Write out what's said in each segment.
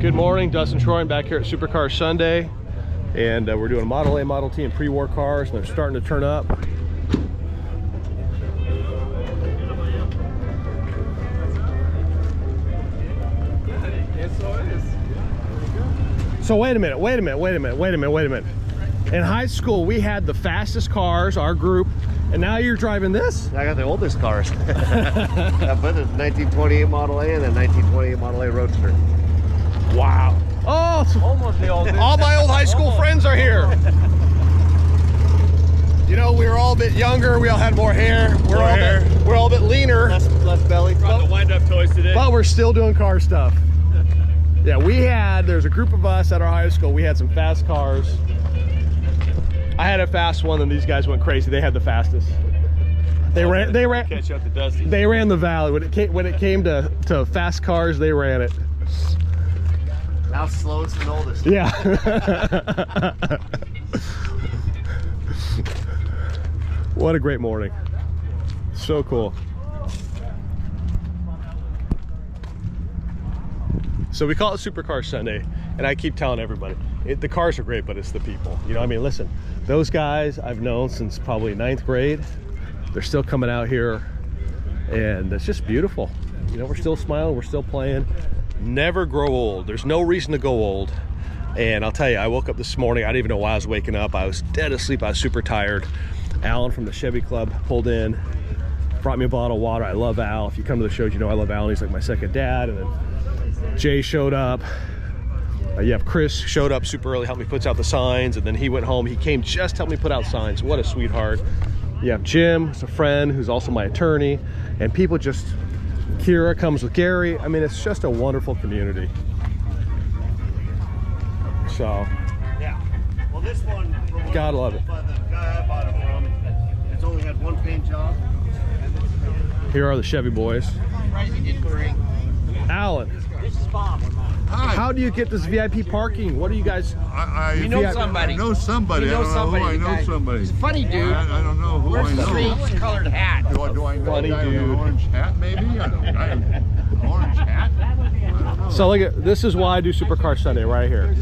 Good morning, Dustin Troy back here at Supercar Sunday, and we're doing Model A, Model T, and pre-war cars, and they're starting to turn up. So wait a minute. In high school, we had the fastest cars, our group, and now you're driving this? I got the oldest cars. I put the 1928 Model A and the 1928 Model A Roadster. Wow. Oh, Almost the oldest. all my old high school friends are here. You know, we were all a bit younger. We all had more hair. We're all a bit leaner. Less belly. Brought the wind-up toys today. But we're still doing car stuff. Yeah, there's a group of us at our high school. We had some fast cars. I had a fast one, and these guys went crazy. They had the fastest. They ran. Catch up to Dusty. They ran the valley. When it came to fast cars, they ran it. Now slowest and oldest. Yeah. What a great morning. So cool. So we call it Supercar Sunday, and I keep telling everybody, the cars are great, but it's the people. You know, I mean, listen, those guys I've known since probably 9th grade. They're still coming out here, and it's just beautiful. You know, we're still smiling, we're still playing. Never grow old. There's no reason to go old. And I'll tell you, I woke up this morning, I didn't even know why I was waking up. I was dead asleep, I was super tired. Alan from the Chevy Club pulled in, brought me a bottle of water. I love Al. If you come to the shows, you know I love Al. He's like my second dad. And then Jay showed up. You have Chris showed up super early, helped me put out the signs, and then he went home. He came just to help me put out signs. What a sweetheart. You have Jim, who's a friend, who's also my attorney, and people just, Kira comes with Gary. I mean, it's just a wonderful community. So, Yeah. Well, this one, gotta love it. by the guy I bought it from, it's only had one paint job. Here are the Chevy boys. Alan, This is Bob. Hi. how do you get this VIP parking? What are you guys? I know Yeah. somebody. I know somebody. We know I don't know somebody, who I the know guy. somebody. He's a funny dude. I don't know who Wears I a know. strange colored hat. Do I know Funny a guy with dude. an orange hat, maybe? An orange hat? I don't know. So look at this is why I do Supercar Sunday right here.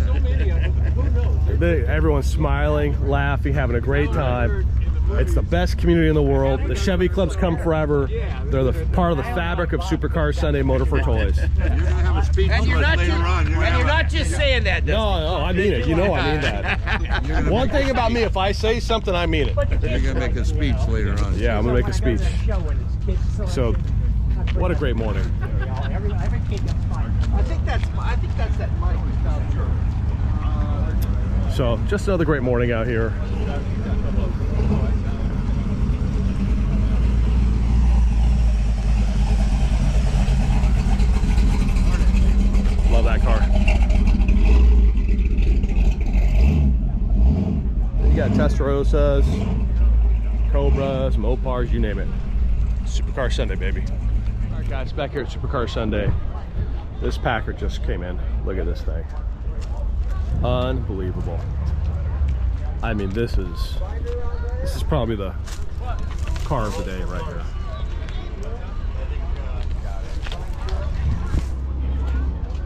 Everyone's smiling, laughing, having a great time. It's the best community in the world. The Chevy clubs come forever. They're the part of the fabric of Supercar Sunday Motor for Toys. You're going to have a speech And you're to us not later just, on. and you're not just saying that. No, Dusty. no, I mean it. You know I mean that. One thing about me, if I say something, I mean it. You're going to make a speech later on. Yeah, I'm gonna make a speech. So, what a great morning. I think that's that Mike. So, just another great morning out here. Love that car. You got Testarossas, Cobras, Mopars, you name it. Supercar Sunday, baby. All right, guys, back here at Supercar Sunday. This Packard just came in. Look at this thing. Unbelievable. I mean, this is probably the car of the day right here.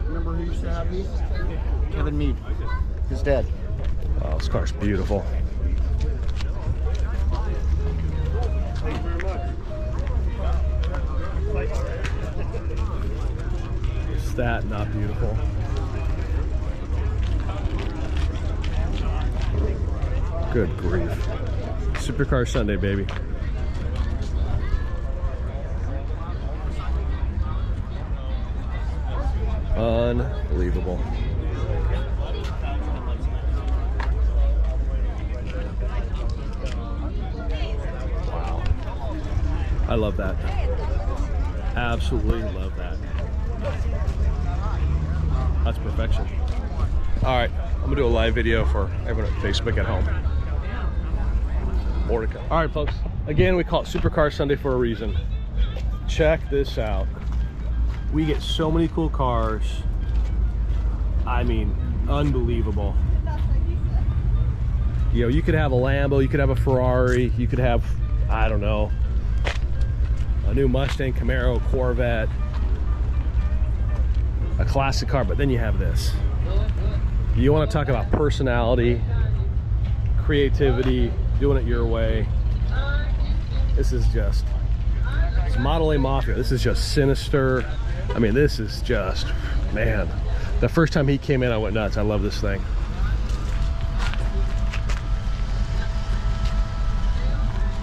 Remember who used to have these? Kevin Mead. His dad. Oh, this car's beautiful. Thank you very much. Is that not beautiful? Good grief. Supercar Sunday, baby. Unbelievable. Wow. I love that. Absolutely love that. That's perfection. All right, I'm gonna do a live video for everyone at Facebook at home. More to come. All right, folks. Again, we call it Supercar Sunday for a reason. Check this out. We get so many cool cars. I mean, unbelievable. You know, you could have a Lambo, you could have a Ferrari, you could have, I don't know, a new Mustang, Camaro, Corvette. a classic car, but then you have this. You want to talk about personality, creativity, doing it your way. This is just, it's Model A Mafia. This is just sinister. I mean, this is just, man. The first time he came in, I went nuts. I love this thing.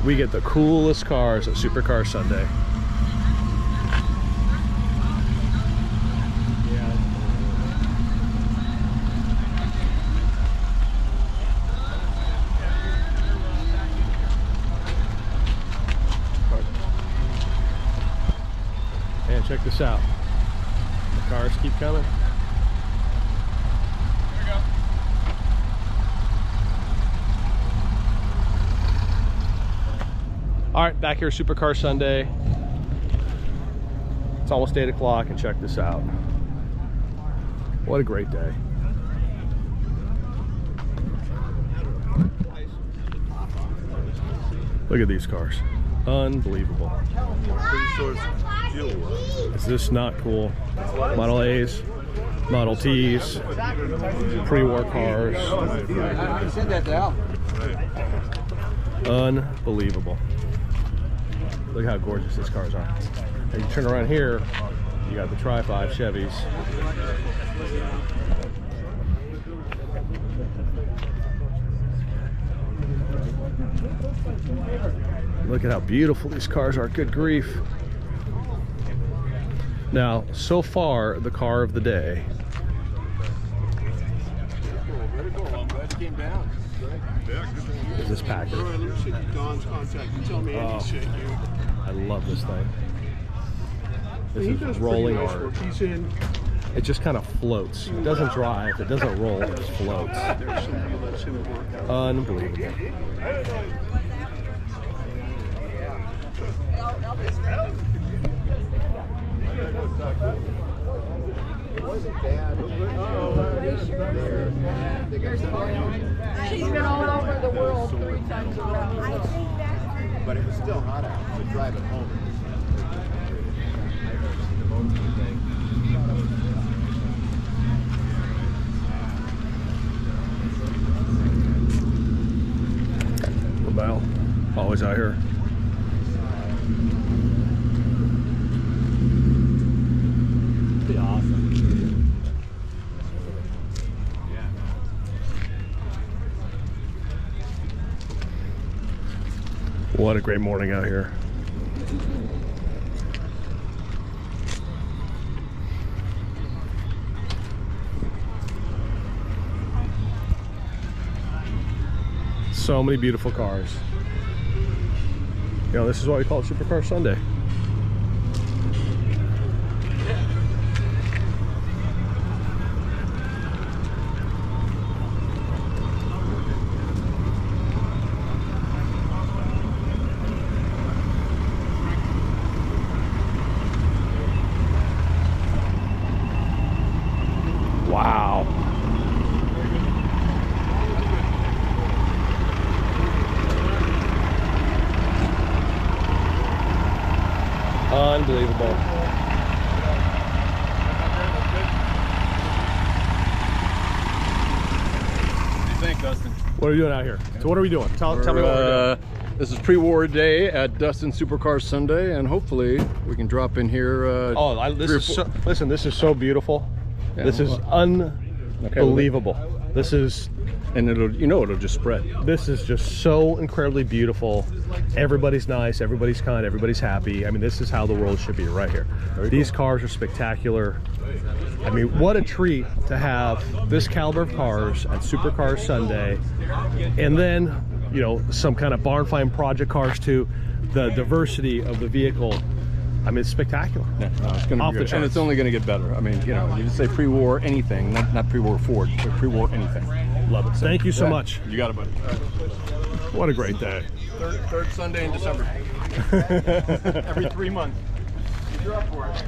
We get the coolest cars at Supercar Sunday. And check this out. The cars keep coming. All right, back here, Supercar Sunday. It's almost 8 o'clock, and check this out. What a great day. Look at these cars. Unbelievable. Is this not cool? Model A's, Model T's, pre-war cars. Unbelievable. Look how gorgeous these cars are. And you turn around here, you got the Tri-5 Chevys. Look at how beautiful these cars are. Good grief. Now, so far, the car of the day. Is this package? I love this thing. This is rolling art. It just kind of floats. It doesn't drive. It doesn't roll. It just floats. Unbelievable. She's been all over the world 3 times around. But it was still hot out to drive it home. Rebel, always out here. Pretty awesome. What a great morning out here. So many beautiful cars. You know, this is why we call it Supercar Sunday. Wow. Unbelievable. What do you think, Dustin? What are you doing out here? So what are we doing? Tell me what we're doing. This is pre-war day at Dustin Supercar Sunday, and hopefully we can drop in here. Listen, this is so beautiful. Yeah, This is unbelievable. This is, and it'll just spread. this is just so incredibly beautiful. Everybody's nice, everybody's kind, everybody's happy. I mean, this is how the world should be right here. These cars are spectacular. I mean, what a treat to have this caliber of cars at Supercar Sunday. And then, you know, some kind of barn find project cars too. The diversity of the vehicle. I mean, it's spectacular. Yeah, no, it's gonna Off be the good. And it's charts. only going to get better. I mean, you know, you just say pre-war anything, not pre-war Ford, but pre-war anything. Love it. Thank you so Yeah. much. You got it, buddy. What a great day. Third Sunday in December. Every 3 months. You're up for it.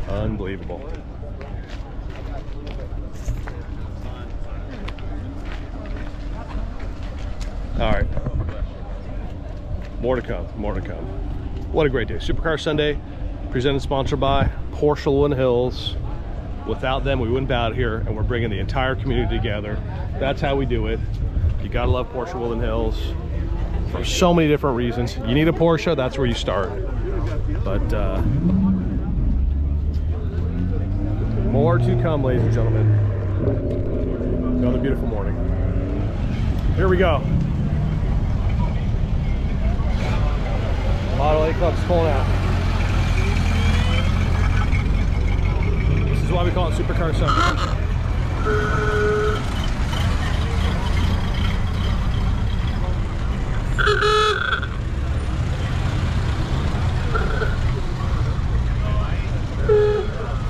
Unbelievable. All right. More to come. More to come. What a great day. Supercar Sunday. presented, sponsored by Porsche Woodland Hills. Without them, we wouldn't be out here, and we're bringing the entire community together. That's how we do it. You gotta love Porsche Woodland Hills for so many different reasons. You need a Porsche, that's where you start. But more to come, ladies and gentlemen. Another beautiful morning. Here we go. Model A Club's pulling out. This is why we call it Supercar SundaySuch.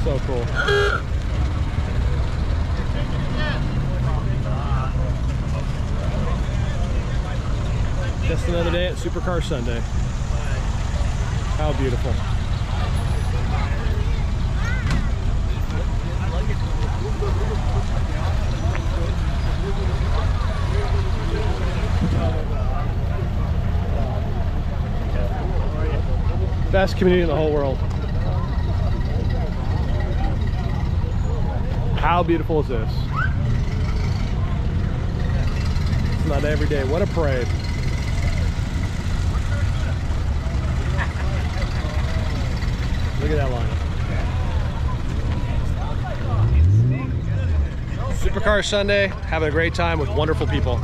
So cool. Just another day at Supercar Sunday. How beautiful. Best community in the whole world. How beautiful is this? It's not every day. What a parade. Look at that lineup. Supercar Sunday, having a great time with wonderful people.